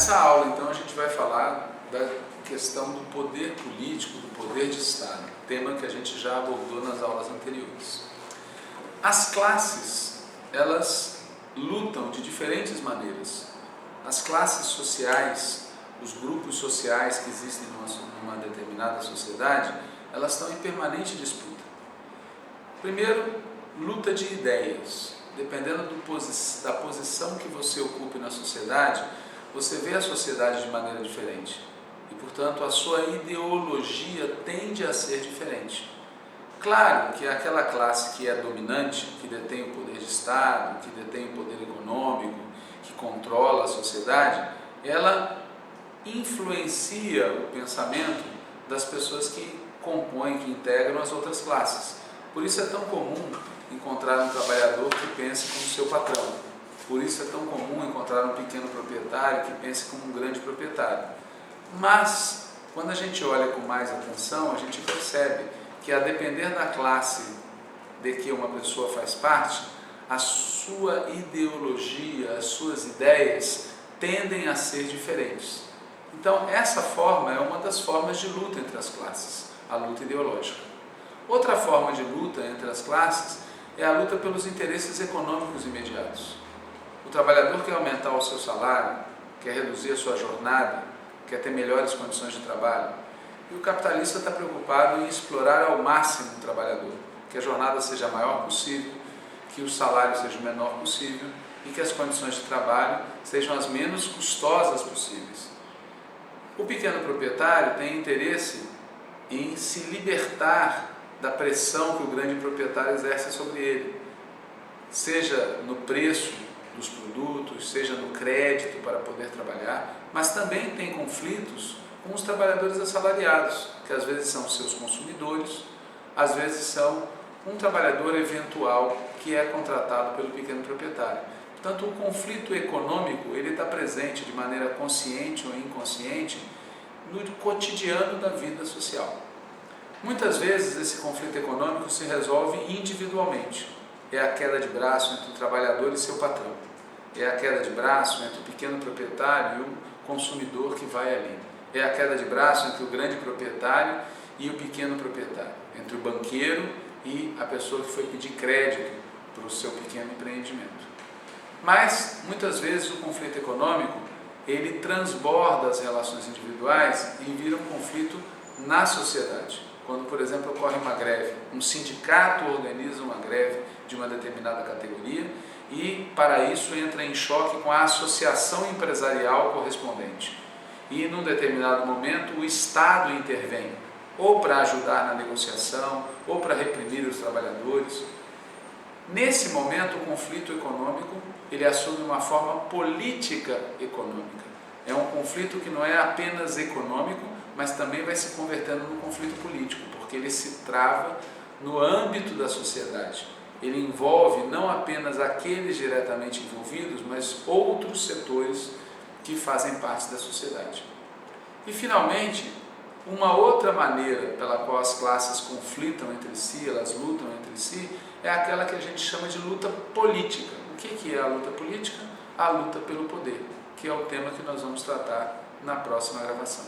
Nessa aula, então, a gente vai falar da questão do poder político, do poder de Estado, tema que a gente já abordou nas aulas anteriores. As classes, elas lutam de diferentes maneiras. As classes sociais, os grupos sociais que existem numa determinada sociedade, elas estão em permanente disputa. Primeiro, luta de ideias. Dependendo da posição que você ocupe na sociedade, você vê a sociedade de maneira diferente. E, portanto, a sua ideologia tende a ser diferente. Claro que aquela classe que é dominante, que detém o poder de Estado, que detém o poder econômico, que controla a sociedade, ela influencia o pensamento das pessoas que compõem, que integram as outras classes. Por isso é tão comum encontrar um trabalhador que pense como seu patrão. Por isso é tão comum encontrar um pequeno proprietário que pense como um grande proprietário. Mas, quando a gente olha com mais atenção, a gente percebe que, a depender da classe de que uma pessoa faz parte, a sua ideologia, as suas ideias tendem a ser diferentes. Então, essa forma é uma das formas de luta entre as classes, a luta ideológica. Outra forma de luta entre as classes é a luta pelos interesses econômicos imediatos. O trabalhador quer aumentar o seu salário, quer reduzir a sua jornada, quer ter melhores condições de trabalho. E o capitalista está preocupado em explorar ao máximo o trabalhador, que a jornada seja a maior possível, que o salário seja o menor possível e que as condições de trabalho sejam as menos custosas possíveis. O pequeno proprietário tem interesse em se libertar da pressão que o grande proprietário exerce sobre ele, seja no preço dos produtos, seja no crédito para poder trabalhar, mas também tem conflitos com os trabalhadores assalariados, que às vezes são seus consumidores, às vezes são um trabalhador eventual que é contratado pelo pequeno proprietário. Portanto, o conflito econômico ele está presente de maneira consciente ou inconsciente no cotidiano da vida social. Muitas vezes esse conflito econômico se resolve individualmente. É a queda de braço entre o trabalhador e seu patrão. É a queda de braço entre o pequeno proprietário e o consumidor que vai ali. É a queda de braço entre o grande proprietário e o pequeno proprietário. Entre o banqueiro e a pessoa que foi pedir crédito para o seu pequeno empreendimento. Mas, muitas vezes, o conflito econômico ele transborda as relações individuais e vira um conflito na sociedade. Quando, por exemplo, ocorre uma greve, um sindicato organiza uma greve de uma determinada categoria e, para isso, entra em choque com a associação empresarial correspondente. E, num determinado momento, o Estado intervém, ou para ajudar na negociação, ou para reprimir os trabalhadores. Nesse momento, o conflito econômico ele assume uma forma política econômica. É um conflito que não é apenas econômico, mas também vai se convertendo num conflito político, porque ele se trava no âmbito da sociedade. Ele envolve não apenas aqueles diretamente envolvidos, mas outros setores que fazem parte da sociedade. E, finalmente, uma outra maneira pela qual as classes conflitam entre si, elas lutam entre si, é aquela que a gente chama de luta política. O que é a luta política? A luta pelo poder, que é o tema que nós vamos tratar na próxima gravação.